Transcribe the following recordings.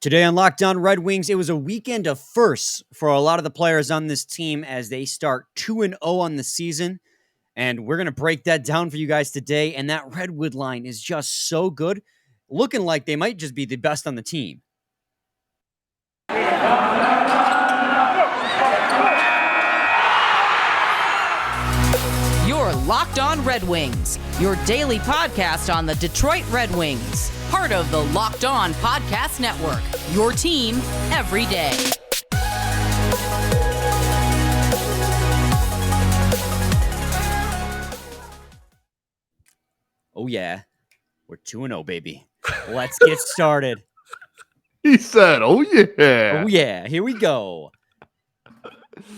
Today on Locked On Red Wings, it was a weekend of firsts for a lot of the players on this team as they start 2-0 on the season. And we're going to break that down for you guys today. And that Redwood line is just so good, looking like they might just be the best on the team. You're Locked On Red Wings, your daily podcast on the Detroit Red Wings. Part of the Locked On Podcast Network, your team every day. Oh, yeah. We're 2-0, baby. Let's get started. He said, oh, yeah. Oh, yeah. Here we go.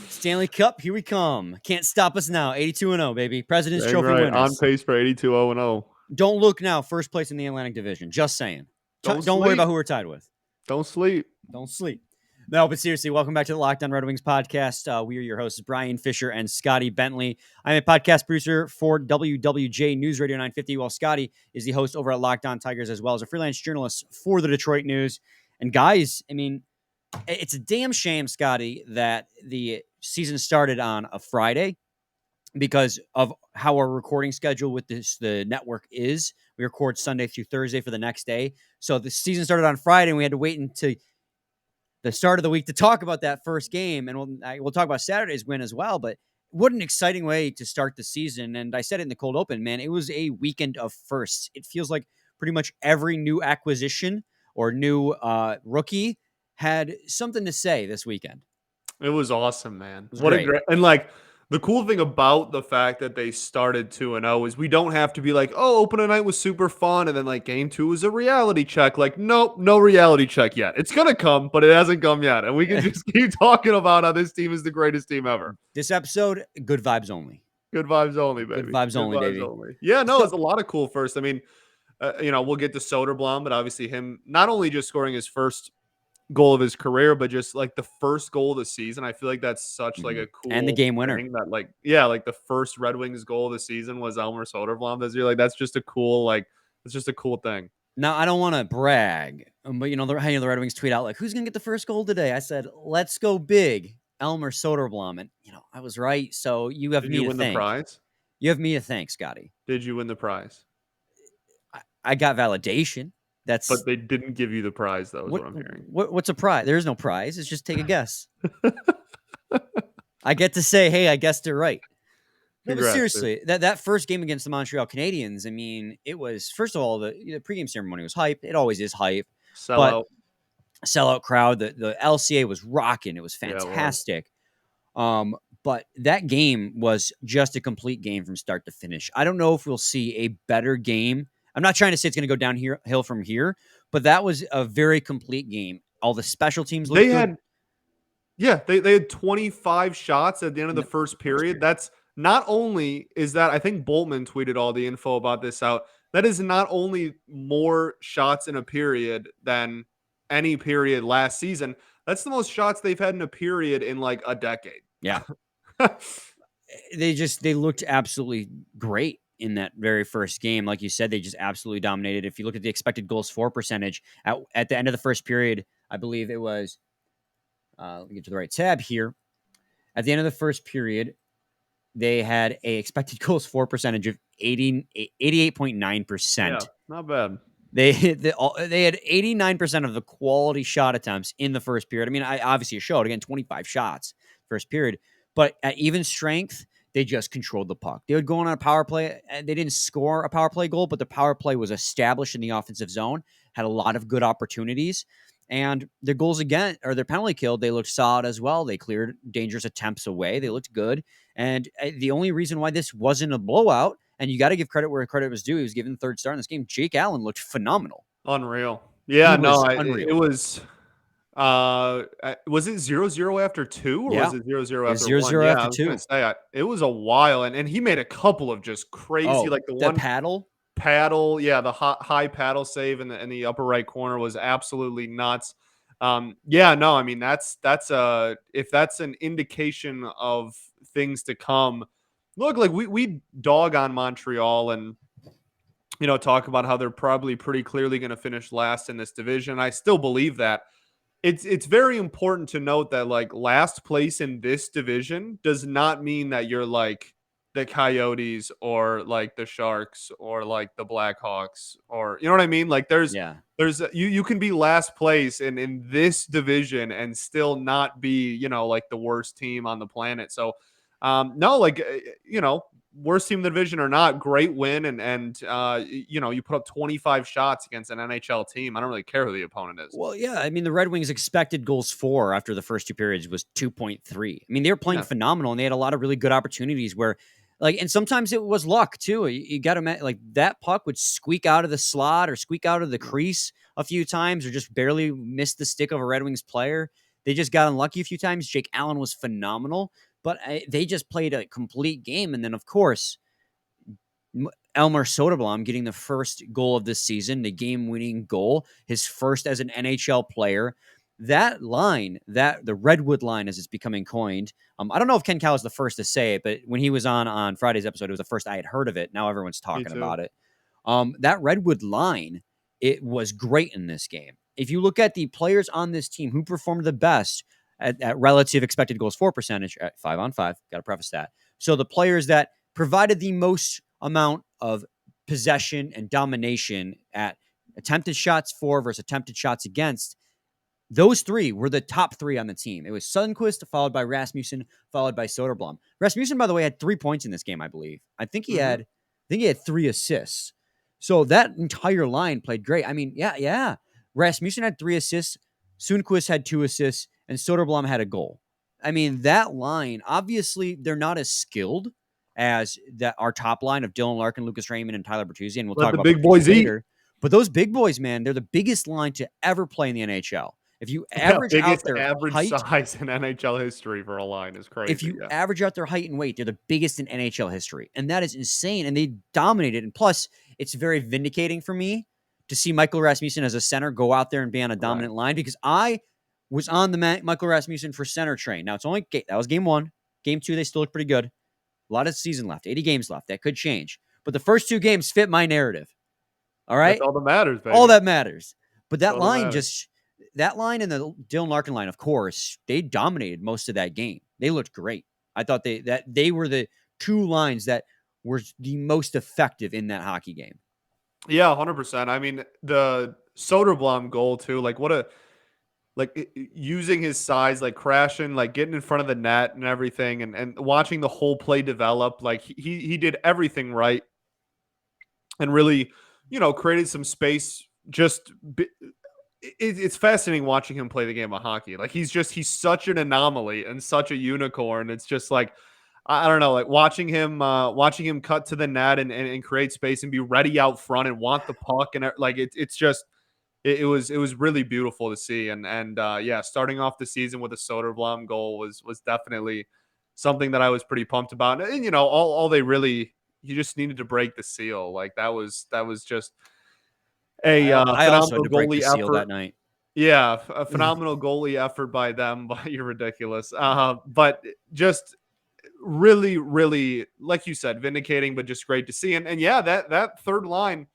Stanley Cup, here we come. Can't stop us now. 82-0, baby. President's Trophy winners. On pace for 82-0-0. Don't look now. First place in the Atlantic Division. Just saying. Don't worry about who we're tied with. Don't sleep. Don't sleep. No, but seriously, welcome back to the Locked On Red Wings podcast. We are your hosts, Brian Fisher and Scotty Bentley. I'm a podcast producer for WWJ News Radio 950, while Scotty is the host over at Locked On Tigers, as well as a freelance journalist for the Detroit News. And guys, I mean, it's a damn shame, Scotty, that the season started on a Friday because of how our recording schedule with the network is. We record Sunday through Thursday for the next day. So the season started on Friday, and we had to wait until the start of the week to talk about that first game. And we'll talk about Saturday's win as well. But what an exciting way to start the season. And I said it in the cold open, man, it was a weekend of firsts. It feels like pretty much every new acquisition or new rookie had something to say this weekend. It was awesome, man. What a great, and like the cool thing about the fact that they started 2-0 is we don't have to be like, oh, opening night was super fun, and then like game 2 was a reality check. Like, nope, no reality check yet. It's gonna come, but it hasn't come yet, and we can just keep talking about how this team is the greatest team ever. This episode, good vibes only. Good vibes only, baby. Good vibes only, baby. Yeah, no, it's a lot of cool first. I mean, we'll get to Soderblom, but obviously him not only just scoring his first goal of his career, but just like the first goal of the season. I feel like that's such like a cool and the game winner. That like the first Red Wings goal of the season was Elmer Soderblom this year. Like that's just a cool it's just a cool thing. Now I don't want to brag, but the Red Wings tweet out like, who's gonna get the first goal today? I said, let's go big, Elmer Soderblom, and I was right. So you have me to thank. The prize? You have me to thank, Scotty. Did you win the prize? I got validation. But they didn't give you the prize, though, is what I'm hearing. What's a prize? There is no prize. It's just take a guess. I get to say, hey, I guessed it right. No, but seriously, that first game against the Montreal Canadiens, I mean, it was, first of all, the pregame ceremony was hype. It always is hype. Sellout crowd. The LCA was rocking. It was fantastic. Yeah, it was. But that game was just a complete game from start to finish. I don't know if we'll see a better game. I'm not trying to say it's going to go downhill from here, but that was a very complete game. All the special teams looked good. They had 25 shots at the end of the first period. That's not only is that, I think Boltman tweeted all the info about this out. That is not only more shots in a period than any period last season. That's the most shots they've had in a period in like a decade. Yeah. They looked absolutely great in that very first game. Like you said, they just absolutely dominated. If you look at the expected goals for percentage at the end of the first period, I believe it was, let me get to the right tab here. At the end of the first period, they had a expected goals for percentage of 88.9%. Yeah, not bad. They had 89% of the quality shot attempts in the first period. I mean, obviously it showed, again, 25 shots first period, but at even strength, they just controlled the puck. They would go on a power play. They didn't score a power play goal, but the power play was established in the offensive zone, had a lot of good opportunities. And their goals again, or their penalty kill, they looked solid as well. They cleared dangerous attempts away. They looked good. And the only reason why this wasn't a blowout, and you got to give credit where credit was due, he was given the third star in this game. Jake Allen looked phenomenal. Unreal. Yeah, unreal. It was... was it 0-0 after 2 or was it 0-0 after 1? 0-0 after 2. It was a while, and he made a couple of just crazy, like the one paddle, the high paddle save in the upper right corner was absolutely nuts. I mean that's if that's an indication of things to come. Look, like we dog on Montreal, and talk about how they're probably pretty clearly going to finish last in this division. I still believe that. It's very important to note that like last place in this division does not mean that you're like the Coyotes or like the Sharks or like the Blackhawks, or you know what I mean? Like Yeah. you can be last place in this division and still not be, like the worst team on the planet. So no, like worst team in the division or not, great win, and you put up 25 shots against an NHL team. I don't really care who the opponent is. Well, yeah. I mean, the Red Wings expected goals for after the first two periods was 2.3. I mean, they were playing Yeah. phenomenal, and they had a lot of really good opportunities where, like, and sometimes it was luck too. You got to like that puck would squeak out of the slot or squeak out of the crease a few times, or just barely miss the stick of a Red Wings player. They just got unlucky a few times. Jake Allen was phenomenal, but they just played a complete game, and then of course Elmer Soderblom getting the first goal of this season, the game-winning goal, his first as an NHL player. That line, the Redwood line, as it's becoming coined. I don't know if Ken Cow was the first to say it, but when he was on Friday's episode, it was the first I had heard of it. Now everyone's Me talking too. about it. That Redwood line, it was great in this game. If you look at the players on this team who performed the best at relative expected goals for percentage at 5-on-5, got to preface that. So the players that provided the most amount of possession and domination at attempted shots for versus attempted shots against, those three were the top three on the team. It was Sundqvist, followed by Rasmussen, followed by Soderblom. Rasmussen, by the way, had 3 points in this game, I believe. I think he had 3 assists. So that entire line played great. I mean, yeah. Rasmussen had 3 assists, Sundqvist had 2 assists, and Soderblom had a goal. I mean, that line, obviously, they're not as skilled as our top line of Dylan Larkin, Lucas Raymond, and Tyler Bertuzzi, and we'll Let talk the about big Bertuzzi boys eat. later. But those big boys, man, they're the biggest line to ever play in the NHL. If you average out Biggest their average height, size in NHL history for a line is crazy. if you Yeah. average out their height and weight, they're the biggest in NHL history. And that is insane. And they dominated. And plus, it's very vindicating for me to see Michael Rasmussen as a center go out there and be on a dominant line, because I was on the Michael Rasmussen for center train. Now, that was game 1. Game 2, they still look pretty good. A lot of season left, 80 games left. That could change. But the first 2 games fit my narrative. All right? That's all that matters, baby. All that matters. But that That's all that line matters. that line and the Dylan Larkin line, of course, they dominated most of that game. They looked great. I thought they were the 2 lines that were the most effective in that hockey game. Yeah, 100%. I mean, the Soderblom goal too, like using his size, like crashing, like getting in front of the net and everything, and watching the whole play develop. Like he did everything right, and really, created some space. It's fascinating watching him play the game of hockey. Like he's such an anomaly and such a unicorn. It's just like, I don't know, like watching him cut to the net and create space and be ready out front and want the puck, and like it was really beautiful to see. And yeah, starting off the season with a Soderblom goal was definitely something that I was pretty pumped about. And all they really, you just needed to break the seal. Like that was just a I also had phenomenal to break the goalie seal effort. that night. Yeah, a phenomenal goalie effort by them. But you're ridiculous. But just really, really, like you said, vindicating, but just great to see. And yeah, that third line,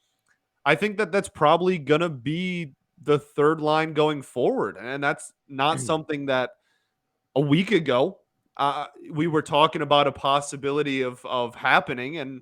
I think that's probably gonna be the third line going forward, and that's not something that a week ago we were talking about a possibility of happening, and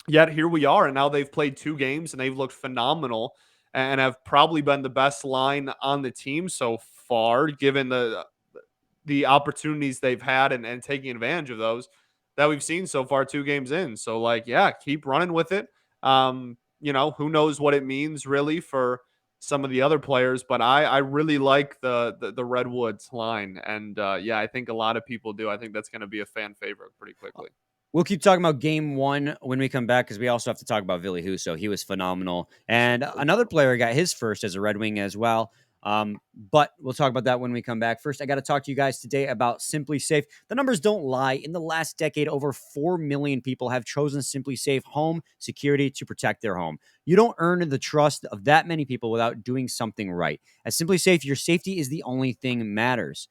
yet here we are. And now they've played 2 games and they've looked phenomenal and have probably been the best line on the team so far, given the opportunities they've had and taking advantage of those that we've seen so far 2 games in. So like, yeah, keep running with it. Who knows what it means really for some of the other players, but I really like the Redwoods line. And yeah, I think a lot of people do. I think that's going to be a fan favorite pretty quickly. We'll keep talking about game 1 when we come back, because we also have to talk about Villie Husso. He was phenomenal. And another player got his first as a Red Wing as well. But we'll talk about that when we come back. First, I got to talk to you guys today about SimpliSafe. The numbers don't lie. In the last decade, over 4 million people have chosen SimpliSafe home security to protect their home. You don't earn the trust of that many people without doing something right. At SimpliSafe, your safety is the only thing that matters.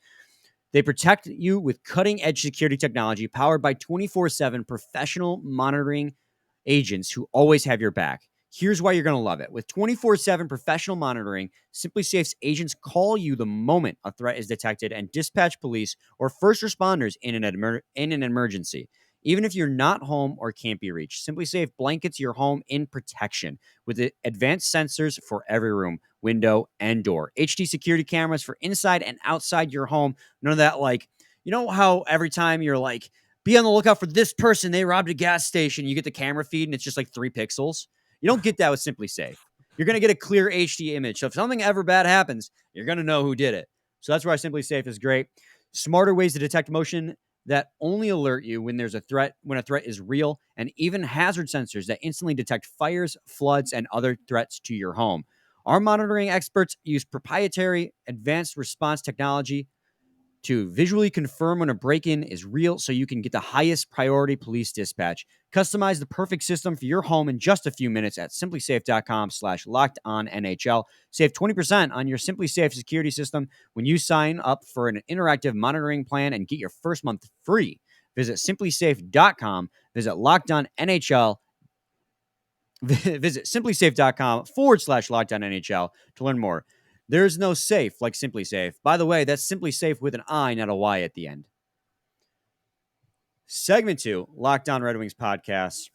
They protect you with cutting-edge security technology powered by 24/7 professional monitoring agents who always have your back. Here's why you're going to love it. With 24/7 professional monitoring, SimpliSafe's agents call you the moment a threat is detected and dispatch police or first responders in an emergency. Even if you're not home or can't be reached, SimpliSafe blankets your home in protection with advanced sensors for every room, window, and door. HD security cameras for inside and outside your home. None of that, like, you know how every time you're like, be on the lookout for this person, they robbed a gas station, you get the camera feed and it's just like 3 pixels? You don't get that with SimpliSafe. You're going to get a clear HD image. So if something ever bad happens, you're going to know who did it. So that's why SimpliSafe is great. Smarter ways to detect motion that only alert you when there's a threat, when a threat is real, and even hazard sensors that instantly detect fires, floods, and other threats to your home. Our monitoring experts use proprietary advanced response technology to visually confirm when a break-in is real so you can get the highest priority police dispatch. Customize the perfect system for your home in just a few minutes at simplisafe.com/lockedonnhl. Save 20% on your SimpliSafe security system when you sign up for an interactive monitoring plan and get your first month free. Visit simplisafe.com. Visit lockedonnhl. Visit simplisafe.com/lockedonnhl to learn more. There's no safe like SimpliSafe. By the way, that's SimpliSafe with an I, not a Y at the end. Segment 2, Locked On Red Wings podcast.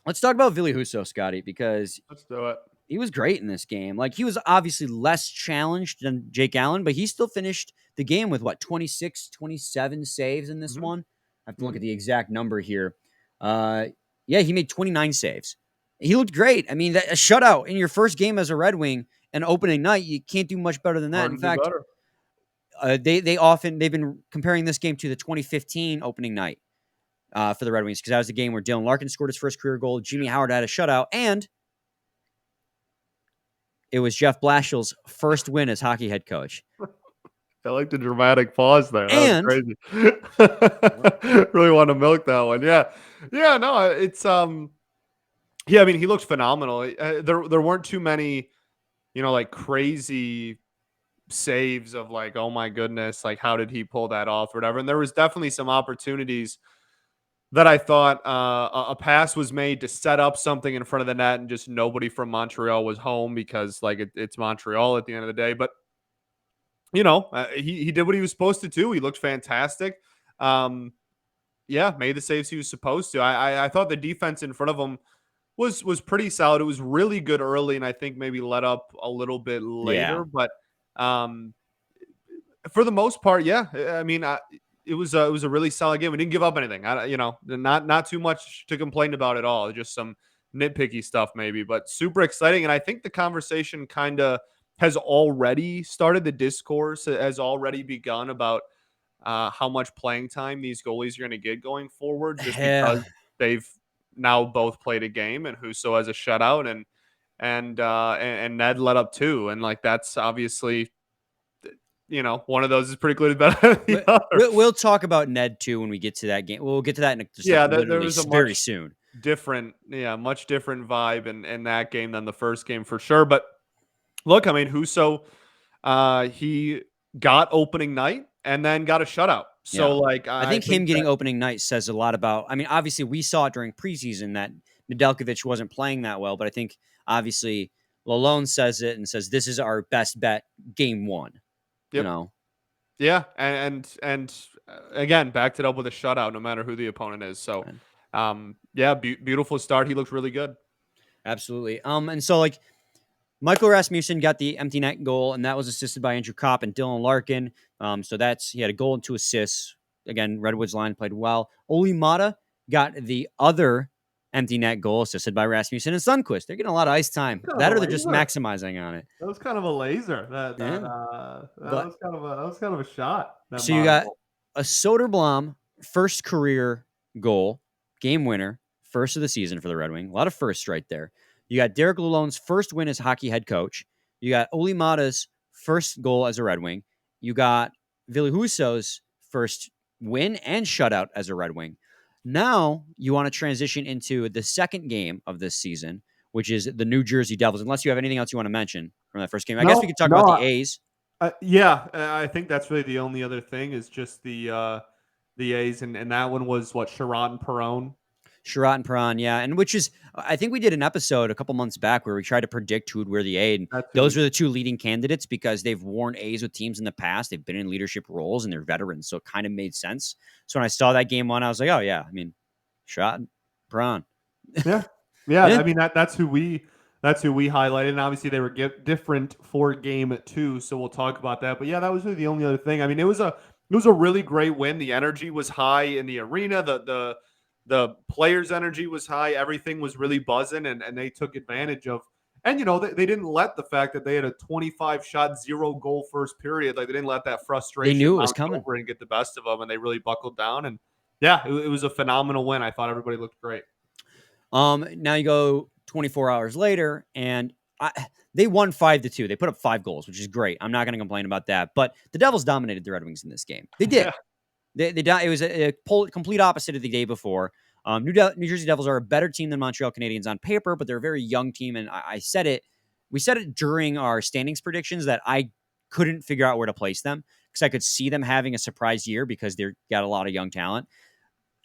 Let's talk about Villie Husso, Scotty, because Let's do it. he was great in this game. Like, he was obviously less challenged than Jake Allen, but he still finished the game with, 26, 27 saves in this one? I have to look at the exact number here. Yeah, he made 29 saves. He looked great. I mean, a shutout in your first game as a Red Wing and opening night, you can't do much better than that. Hard In to do fact, they've been comparing this game to the 2015 opening night for the Red Wings, because that was the game where Dylan Larkin scored his first career goal, Jimmy Howard had a shutout, and it was Jeff Blashell's first win as hockey head coach. I like the dramatic pause there. That And was crazy. Really want to milk that one. Yeah. Yeah, no, it's yeah, I mean, he looked phenomenal. There weren't too many, like crazy saves of like, oh my goodness, like how did he pull that off or whatever. And there was definitely some opportunities that I thought a pass was made to set up something in front of the net and just nobody from Montreal was home because like it's Montreal at the end of the day. But he did what he was supposed to do. He looked fantastic. Yeah, made the saves he was supposed to. I thought the defense in front of him was pretty solid. It was really good early, and I think maybe let up a little bit later. Yeah. But for the most part, yeah. I mean, it was a really solid game. We didn't give up anything. Not too much to complain about at all. Just some nitpicky stuff maybe, but super exciting. And I think the conversation kind of has already started. The discourse has already begun about how much playing time these goalies are going to get going forward, just because they've now both played a game, and Husso has a shutout, and Ned let up 2, and like that's obviously one of those is pretty clearly better than the other. We'll talk about Ned too when we get to that game. We'll get to that in there was a very soon. Much different vibe in that game than the first game for sure. But look, I mean, Husso, he got opening night and then got a shutout. So I think him getting opening night says a lot about, I mean, obviously we saw it during preseason that Nedeljkovic wasn't playing that well, but I think obviously Lalonde says it and says, this is our best bet game 1. Yep. Yeah. And again, backed it up with a shutout, no matter who the opponent is. So, beautiful start. He looked really good. Absolutely. And so like Michael Rasmussen got the empty net goal, and that was assisted by Andrew Kopp and Dylan Larkin. So he had a goal and 2 assists. Again, Redwood's line played well. Olli Maatta got the other empty net goal, assisted by Rasmussen and Sundqvist. They're getting a lot of ice time. That or they're just maximizing on it. That was kind of a laser. That was kind of a shot. So you got a Soderblom first career goal, game winner, first of the season for the Red Wing. A lot of firsts right there. You got Derek Lalonde's first win as hockey head coach. You got Olli Maatta's first goal as a Red Wing. You got Villie Husso's first win and shutout as a Red Wing. Now you want to transition into the second game of this season, which is the New Jersey Devils, unless you have anything else you want to mention from that first game. I guess we could talk about the A's. I think that's really the only other thing is just the A's, and that one was what, Chiarot and Perron? Chiarot and Perron, yeah. And which is, I think we did an episode a couple months back where we tried to predict who would wear the A. And those are the two leading candidates because they've worn A's with teams in the past. They've been in leadership roles and they're veterans. So it kind of made sense. So when I saw that game one, I was like, oh, yeah. I mean, Chiarot, Perron. Yeah. I mean, that's who we highlighted. And obviously they were different for game 2. So we'll talk about that. But yeah, that was really the only other thing. I mean, it was a really great win. The energy was high in the arena. The players' energy was high. Everything was really buzzing, and they took advantage of. And, they didn't let the fact that they had a 25-shot, 0-goal first period. Like, they didn't let that frustration they knew it was coming over and get the best of them, and they really buckled down. And, yeah, it was a phenomenal win. I thought everybody looked great. Now you go 24 hours later, and they won 5-2. They put up 5 goals, which is great. I'm not going to complain about that. But the Devils dominated the Red Wings in this game. They did. Yeah. It was a complete opposite of the day before. New Jersey Devils are a better team than Montreal Canadiens on paper, but they're a very young team. And I said it. We said it during our standings predictions that I couldn't figure out where to place them because I could see them having a surprise year because they've got a lot of young talent.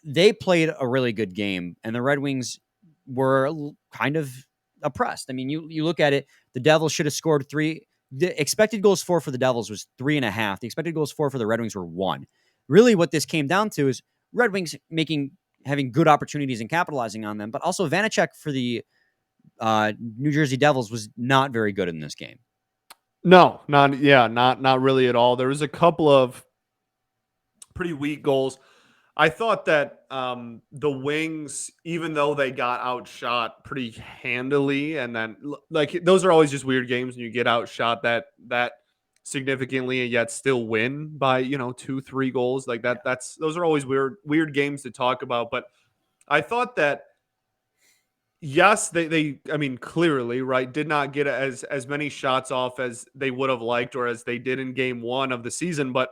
They played a really good game, and the Red Wings were kind of oppressed. I mean, you look at it, the Devils should have scored 3. The expected goals for the Devils was 3.5. The expected goals for the Red Wings were 1. Really what this came down to is Red Wings having good opportunities and capitalizing on them, but also Vanacek for the New Jersey Devils was not very good in this game. No, not really at all. There was a couple of pretty weak goals. I thought that the Wings, even though they got outshot pretty handily, and then like those are always just weird games when you get outshot that significantly and yet still win by 2-3 goals like that. Those are always weird games to talk about. But I thought that yes, they I mean clearly right did not get as many shots off as they would have liked or as they did in game 1 of the season, but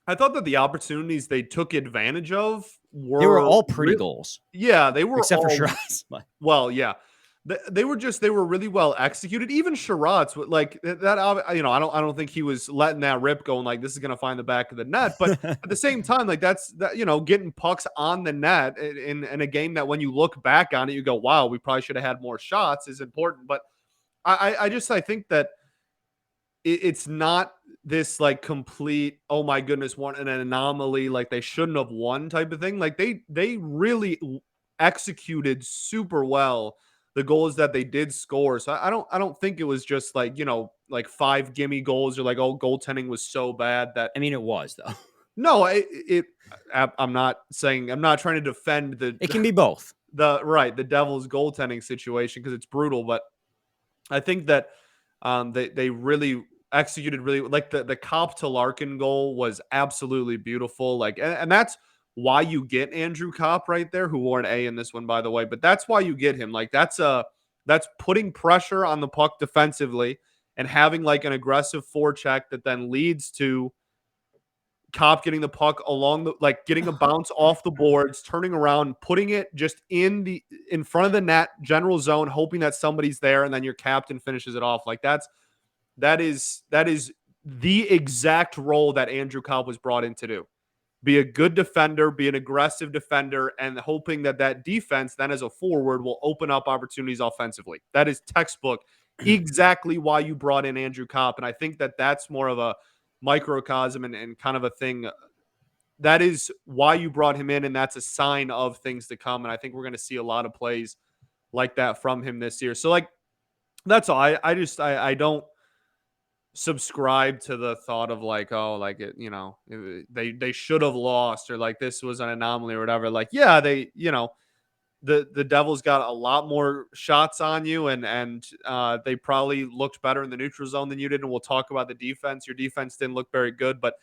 I thought that the opportunities they took advantage of they were all pretty goals. Yeah, they were except for Chiarot's. Well, yeah. They were really well executed. Even Chiarot's, like that, I don't think he was letting that rip going like this is going to find the back of the net. But at the same time, like that's getting pucks on the net in a game that when you look back on it, you go, wow, we probably should have had more shots is important. But I think that it's not this like complete, oh my goodness, an anomaly, like they shouldn't have won type of thing. Like they really executed super well the goals that they did score. So I don't think it was just like, like 5 gimme goals or like, oh, goaltending was so bad that. I mean, it was though. No, I'm not trying to defend it can be both. The Devils goaltending situation because it's brutal, but I think that they really executed really like the Kopp to Larkin goal was absolutely beautiful. Like, and that's why you get Andrew Kopp right there, who wore an A in this one, by the way. But that's why you get him. Like that's putting pressure on the puck defensively and having like an aggressive forecheck that then leads to Kopp getting the puck getting a bounce off the boards, turning around, putting it just in front of the net, general zone, hoping that somebody's there, and then your captain finishes it off. Like that is the exact role that Andrew Kopp was brought in to do. Be a good defender, be an aggressive defender, and hoping that defense then as a forward will open up opportunities offensively. That is textbook exactly why you brought in Andrew Kopp. And I think that that's more of a microcosm and kind of a thing. That is why you brought him in, and that's a sign of things to come. And I think we're going to see a lot of plays like that from him this year. So, like, that's all. I don't subscribe to the thought of like, oh, like it, they should have lost or like this was an anomaly or whatever. Like, yeah, they, the Devils got a lot more shots on you and they probably looked better in the neutral zone than you did. And we'll talk about the defense. Your defense didn't look very good, but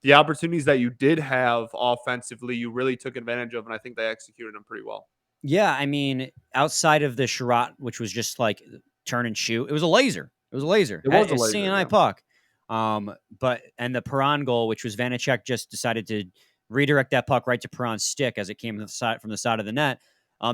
the opportunities that you did have offensively, you really took advantage of. And I think they executed them pretty well. Yeah. I mean, outside of the Chiarot, which was just like turn and shoot, it was a laser. It was a laser. It was a laser. CNI puck. And the Perron goal, which was Vanacek just decided to redirect that puck right to Perron's stick as it came from the side of the net.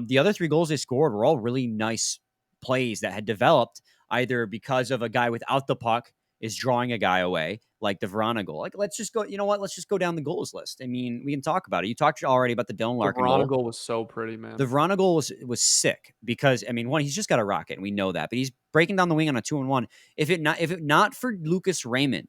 The other 3 goals they scored were all really nice plays that had developed either because of a guy without the puck is drawing a guy away. like the Vrana goal. Like, let's just go, you know what? Let's just go down the goals list. I mean, we can talk about it. You talked already about the Dylan The Larkin Verona goal. goal was so pretty, man. The Vrana goal was sick because, I mean, one, he's just got a rocket, and we know that, but he's breaking down the wing on a 2-on-1. If it not for Lucas Raymond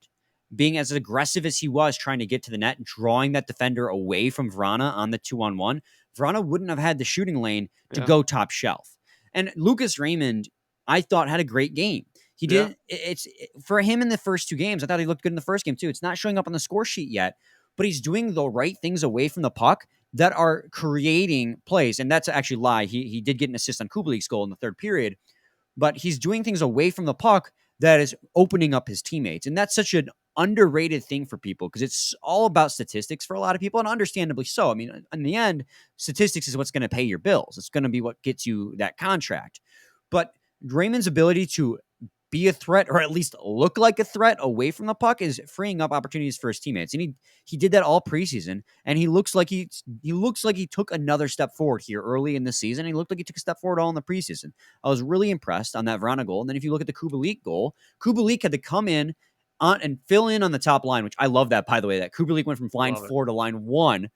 being as aggressive as he was trying to get to the net and drawing that defender away from Vrana on the 2-on-1, Vrana wouldn't have had the shooting lane to go top shelf. And Lucas Raymond, I thought, had a great game. He did. It's for him in the first 2 games. I thought he looked good in the first game too. It's not showing up on the score sheet yet, but he's doing the right things away from the puck that are creating plays. And that's actually a lie. He did get an assist on Kubalik's goal in the 3rd period, but he's doing things away from the puck that is opening up his teammates. And that's such an underrated thing for people because it's all about statistics for a lot of people, and understandably so. I mean, in the end, statistics is what's going to pay your bills. It's going to be what gets you that contract. But Raymond's ability to be a threat, or at least look like a threat away from the puck, is freeing up opportunities for his teammates. And he did that all preseason, and he looks like he took another step forward here early in the season. He looked like he took a step forward all in the preseason. I was really impressed on that Vrana goal. And then if you look at the Kubalik goal, Kubalik had to come in and fill in on the top line, which I love that, by the way, that Kubalik went from line 4 to line 1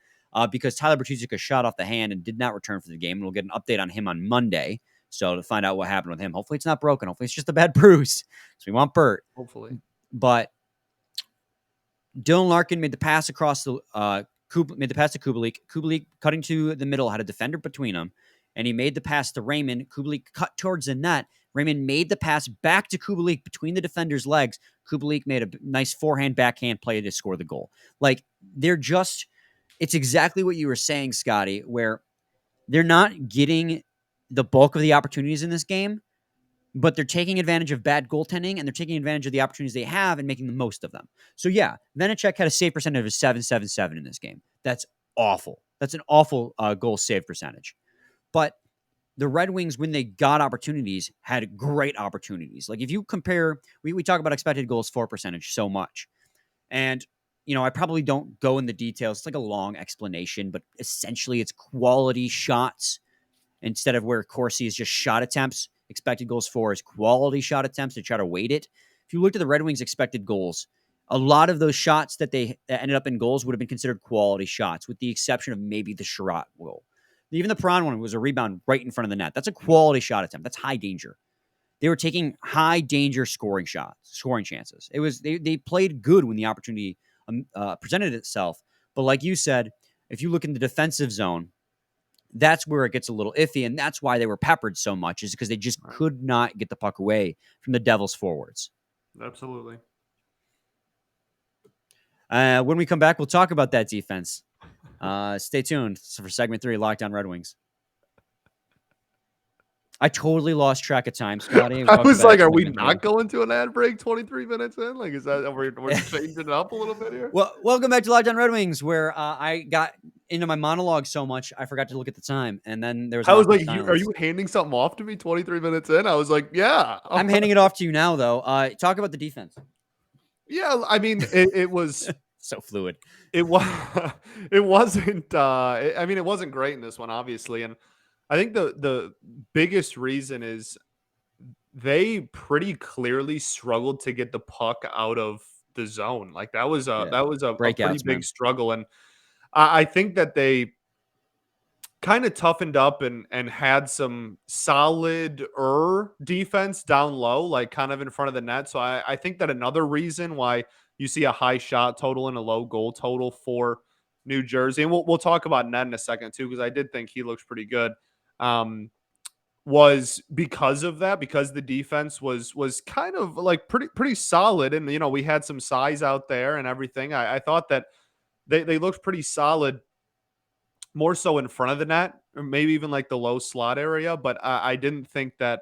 because Tyler Bertuzzi took a shot off the hand and did not return for the game. And we'll get an update on him on Monday. So to find out what happened with him, hopefully it's not broken. Hopefully it's just a bad bruise. So we want Bert. Hopefully. But Dylan Larkin made the pass across the made the pass to Kubalik. Kubalik cutting to the middle, had a defender between them, and he made the pass to Raymond. Kubalik cut towards the net. Raymond made the pass back to Kubalik between the defender's legs. Kubalik made a nice forehand backhand play to score the goal. Like, it's exactly what you were saying, Scotty, where they're not getting the bulk of the opportunities in this game, but they're taking advantage of bad goaltending, and they're taking advantage of the opportunities they have and making the most of them. So yeah, Vanecek had a save percentage of 7.77 in this game. That's awful. That's an awful goal save percentage. But the Red Wings, when they got opportunities, had great opportunities. Like, if you compare, we talk about expected goals for percentage so much. And, I probably don't go in the details. It's like a long explanation, but essentially it's quality shots instead of where Corsi is just shot attempts. Expected goals for is quality shot attempts to try to weight it. If you looked at the Red Wings' expected goals, a lot of those shots that ended up in goals would have been considered quality shots, with the exception of maybe the Chiarot goal. Even the Perron one was a rebound right in front of the net. That's a quality shot attempt. That's high danger. They were taking high danger scoring chances. It was they played good when the opportunity presented itself. But like you said, if you look in the defensive zone, that's where it gets a little iffy, and that's why they were peppered so much, is because they just could not get the puck away from the Devils forwards. Absolutely. When we come back, we'll talk about that defense. Stay tuned for segment 3, Lockdown Red Wings. I totally lost track of time, Scotty. I was like, are we not going to an ad break 23 minutes in? Like, is that we're changing it up a little bit here? Well, welcome back to Lockdown Red Wings, where I got into my monologue so much I forgot to look at the time, and then there was. I was like, are you handing something off to me 23 minutes in? I was like, yeah. I'm handing it off to you now, though. Talk about the defense. Yeah, I mean, it was so fluid. It wasn't. I mean, it wasn't great in this one, obviously, and I think the biggest reason is they pretty clearly struggled to get the puck out of the zone. Like, that was a pretty big struggle, and I think that they kind of toughened up and had some solid defense down low, like kind of in front of the net. So I think that another reason why you see a high shot total and a low goal total for New Jersey, and we'll talk about Ned in a second too, because I did think he looks pretty good, was because of that, because the defense was kind of like pretty solid, and we had some size out there and everything. I thought that they looked pretty solid, more so in front of the net, or maybe even like the low slot area, but I didn't think that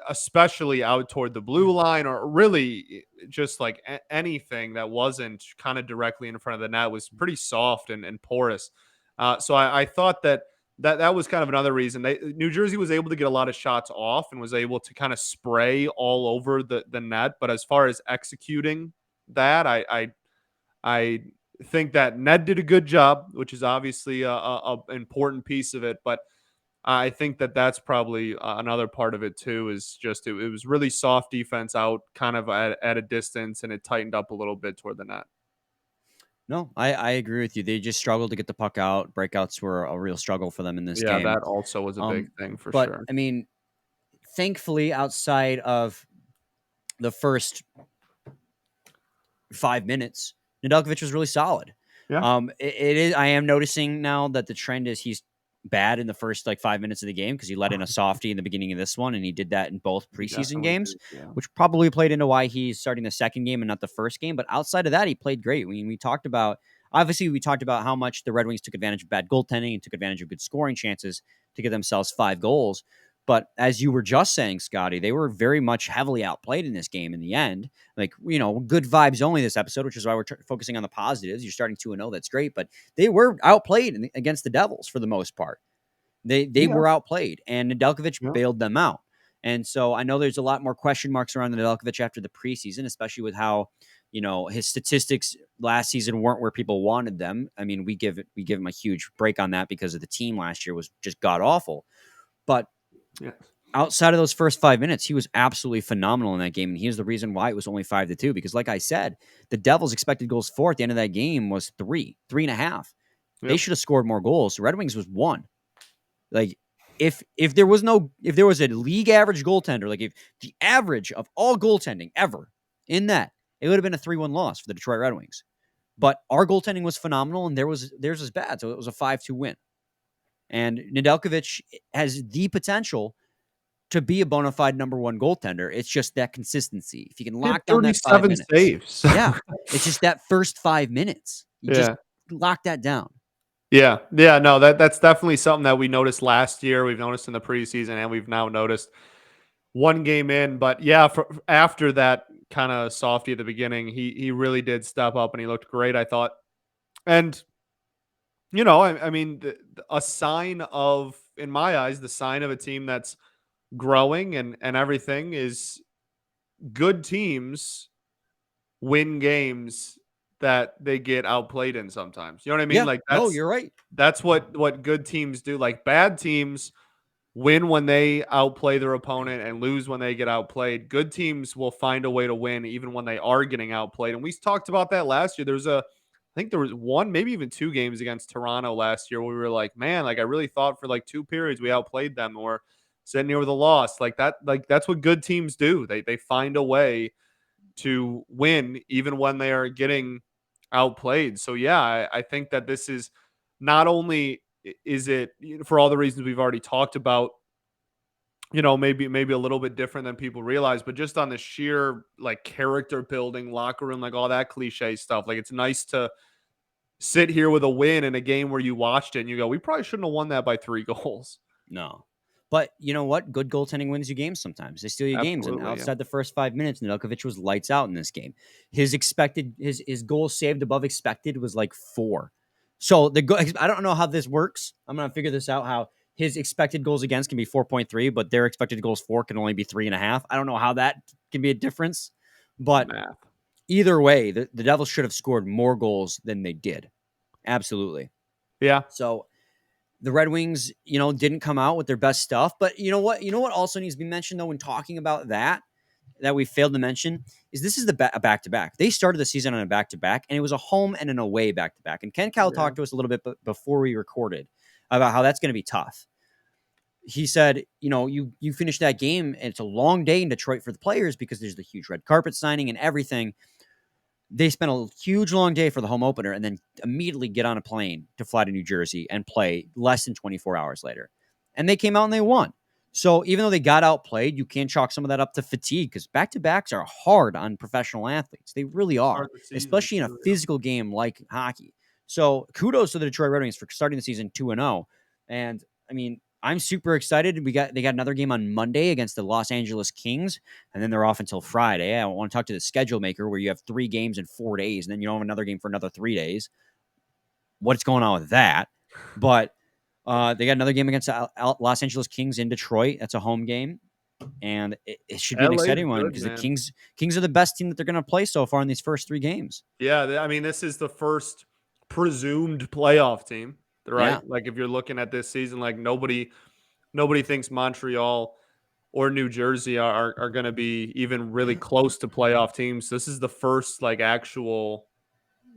especially out toward the blue line, or really just like anything that wasn't kind of directly in front of the net, was pretty soft and porous. So I thought that was kind of another reason. New Jersey was able to get a lot of shots off and was able to kind of spray all over the net. But as far as executing that, I think that Ned did a good job, which is obviously a important piece of it. But I think that's probably another part of it too. Is just it was really soft defense out, kind of at a distance, and it tightened up a little bit toward the net. No, I agree with you. They just struggled to get the puck out. Breakouts were a real struggle for them in this Yeah, game. that also was a big thing for But sure. I mean, thankfully, outside of the first 5 minutes, Nedeljkovic was really solid. Yeah. It is. I am noticing now that the trend is he's bad in the first 5 minutes of the game because he let in a softie in the beginning of this one, and he did that in both preseason games, which probably played into why he's starting the second game and not the first game. But outside of that, he played great. I mean, we talked about how much the Red Wings took advantage of bad goaltending and took advantage of good scoring chances to get themselves 5 goals. But as you were just saying, Scotty, they were very much heavily outplayed in this game in the end. Good vibes only this episode, which is why we're focusing on the positives. You're starting 2-0. That's great. But they were outplayed against the Devils for the most part. They were outplayed, and Nedeljkovic bailed them out. And so I know there's a lot more question marks around Nedeljkovic after the preseason, especially with how, his statistics last season weren't where people wanted them. I mean, we give him a huge break on that because of the team last year was just god awful. But outside of those first 5 minutes, he was absolutely phenomenal in that game. And here's the reason why it was only 5-2, because like I said, the Devils' expected goals for at the end of that game was 3.5. Yep. They should have scored more goals. The Red Wings was 1. If there was a league average goaltender, if the average of all goaltending ever in that, it would have been a 3-1 loss for the Detroit Red Wings. But our goaltending was phenomenal, and theirs was bad. So it was a 5-2 win. And Nedeljkovic has the potential to be a bona fide number 1 goaltender. It's just that consistency. If you can lock down that 5 minutes. Saves. Yeah. It's just that first 5 minutes. You just lock that down. Yeah. No, that's definitely something that we noticed last year. We've noticed in the preseason, and we've now noticed one game in. But yeah, after that kind of softy at the beginning, he really did step up, and he looked great, I thought. And I mean, a sign of, in my eyes, the sign of a team that's growing and everything is good teams win games that they get outplayed in sometimes. You know what I mean? Yeah. You're right. That's what good teams do. Bad teams win when they outplay their opponent and lose when they get outplayed. Good teams will find a way to win even when they are getting outplayed. And we talked about that last year. I think there was 1, maybe even 2 games against Toronto last year where we were like, man, I really thought for 2 periods we outplayed them, or sitting here with a loss. That's what good teams do. They find a way to win even when they are getting outplayed. So yeah, I think that this is not only is it, for all the reasons we've already talked about, maybe a little bit different than people realize, but just on the sheer character building, locker room, all that cliche stuff. It's nice to sit here with a win in a game where you watched it and you go, we probably shouldn't have won that by 3 goals. No. But you know what? Good goaltending wins you games sometimes. They steal you games. And outside the first 5 minutes, Nedeljkovic was lights out in this game. His goal saved above expected was 4. So I don't know how this works. I'm going to figure this out, how his expected goals against can be 4.3, but their expected goals for can only be 3.5. I don't know how that can be a difference. But either way, the Devils should have scored more goals than they did. Absolutely. Yeah. So the Red Wings, didn't come out with their best stuff. But you know what? You know what also needs to be mentioned, though, when talking about that we failed to mention, is this is a back-to-back. They started the season on a back-to-back, and it was a home and an away back-to-back. And Ken Kal talked to us a little bit before we recorded about how that's going to be tough. He said, you finish that game, and it's a long day in Detroit for the players because there's the huge red carpet signing and everything. They spent a huge, long day for the home opener and then immediately get on a plane to fly to New Jersey and play less than 24 hours later. And they came out and they won. So even though they got outplayed, you can chalk some of that up to fatigue, because back-to-backs are hard on professional athletes. They really are, especially in a physical game like hockey. So kudos to the Detroit Red Wings for starting the season 2-0. And I mean, I'm super excited. They got another game on Monday against the Los Angeles Kings, and then they're off until Friday. I want to talk to the schedule maker where you have 3 games in 4 days, and then you don't have another game for another 3 days. What's going on with that? But they got another game against the Los Angeles Kings in Detroit. That's a home game, and it should be an exciting one because the Kings are the best team that they're going to play so far in these first 3 games. Yeah, I mean, this is the first presumed playoff team, right? Yeah. If you're looking at this season, nobody nobody thinks Montreal or New Jersey are going to be even really close to playoff teams. This is the first like actual,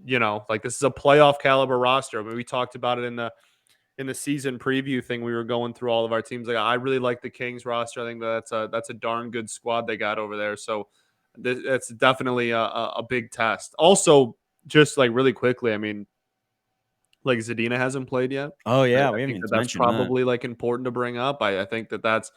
this is a playoff caliber roster. I mean, we talked about it in the season preview thing. We were going through all of our teams. Like, I really like the Kings roster. I think that's a darn good squad they got over there. So that's definitely a big test. Also, just like really quickly, I mean, like Zadina hasn't played yet. Oh yeah, I we think haven't that's mentioned that. probably like important to bring up. I think that's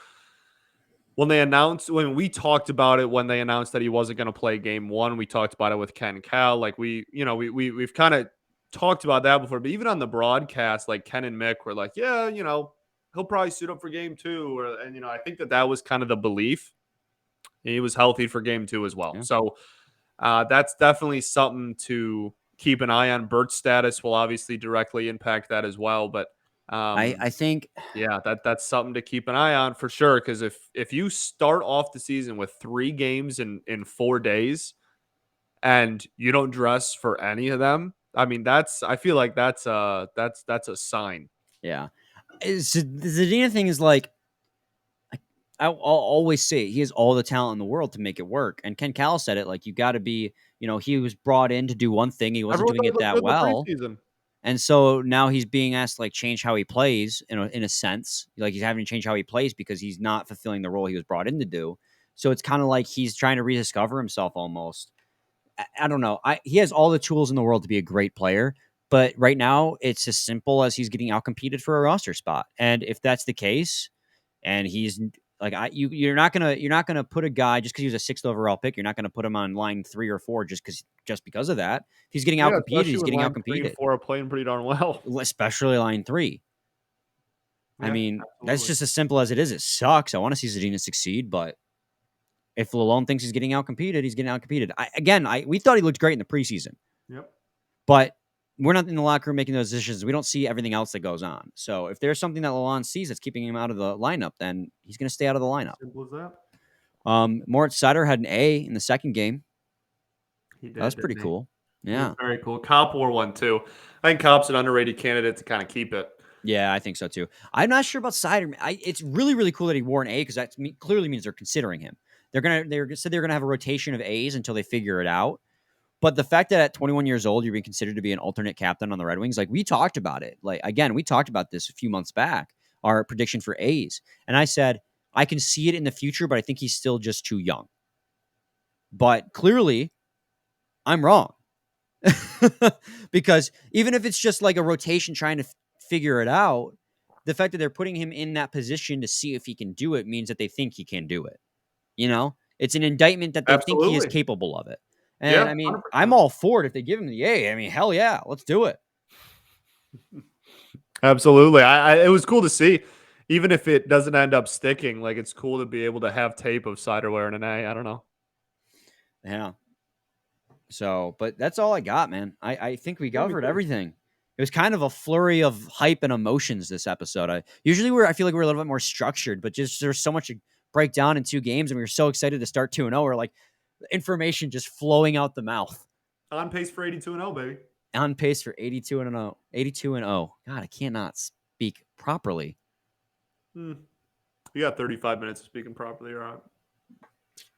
when we talked about it, when they announced that he wasn't going to play game one, we talked about it with Ken Cal. Like we've kind of talked about that before, but even on the broadcast, like Ken and Mick were like, yeah, he'll probably suit up for game two. And I think that was kind of the belief. He was healthy for game two as well. Yeah. So that's definitely something to keep an eye on. Bert's status will obviously directly impact that as well. But I think, yeah, that's something to keep an eye on for sure. Because if you start off the season with 3 games in 4 days and you don't dress for any of them, I mean, I feel like that's a sign. yeah, the Zadina thing is like, I'll always say he has all the talent in the world to make it work. And Ken Cal said it, like, you got to be, he was brought in to do one thing. He wasn't doing it that well. And so now he's being asked to like change how he plays in a sense. Like he's having to change how he plays because he's not fulfilling the role he was brought in to do. So it's kind of like he's trying to rediscover himself almost. I don't know. He has all the tools in the world to be a great player, but right now it's as simple as he's getting outcompeted for a roster spot. And if that's the case, and he's like, you're not gonna put a guy just because he was a 6th overall pick. You're not gonna put him on line 3 or 4 just because of that. If he's getting outcompeted, he's getting outcompeted. 4 are playing pretty darn well, especially line 3. Yeah, I mean, absolutely. That's just as simple as it is. It sucks. I want to see Zadina succeed, but if Lalonde thinks he's getting outcompeted, he's getting outcompeted. We thought he looked great in the preseason. Yep. But we're not in the locker room making those decisions. We don't see everything else that goes on. So if there's something that Lalonde sees that's keeping him out of the lineup, then he's going to stay out of the lineup. Simple as that. Mort Sutter had an A in the second game. He did. That was pretty cool. Yeah. Very cool. Copp wore one too. I think Copp's an underrated candidate to kind of keep it. Yeah, I think so too. I'm not sure about Sider. It's really, really cool that he wore an A because that clearly means they're considering him. They're gonna have a rotation of A's until they figure it out. But the fact that at 21 years old, you're being considered to be an alternate captain on the Red Wings, like we talked about it. Like, again, we talked about this a few months back, our prediction for A's. And I said, I can see it in the future, but I think he's still just too young. But clearly, I'm wrong. Because even if it's just like a rotation trying to figure it out, the fact that they're putting him in that position to see if he can do it means that they think he can do it. It's an indictment that they think he is capable of it. And yeah, I mean, 100%. I'm all for it if they give him the A. I mean, hell yeah, let's do it. Absolutely. It was cool to see, even if it doesn't end up sticking. Like, it's cool to be able to have tape of Sider wearing an A. I don't know. Yeah. So, but that's all I got, man. I think we covered everything. It was kind of a flurry of hype and emotions this episode. I feel like we're a little bit more structured, but just there's so much to break down in 2 games, and we were so excited to start 2-0. We're like, information just flowing out the mouth. On pace for 82-0, baby. On pace for 82-0. 82-0. God, I cannot speak properly. You got 35 minutes of speaking properly, all right.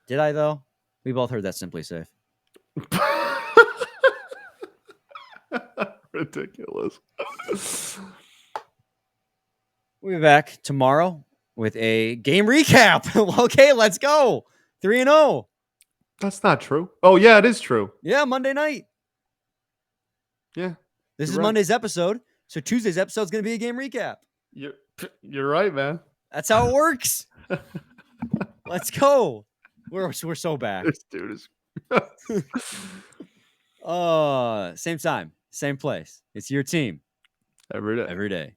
Did I, though? We both heard that SimpliSafe. Ridiculous. We'll be back tomorrow with a game recap. Okay, let's go. 3-0. That's not true. Oh, yeah, it is true. Yeah, Monday night. Yeah. This is right. Monday's episode, so Tuesday's episode is going to be a game recap. You're right, man. That's how it works. Let's go. We're so back. This dude is... Same time, same place. It's your team. Every day. Every day.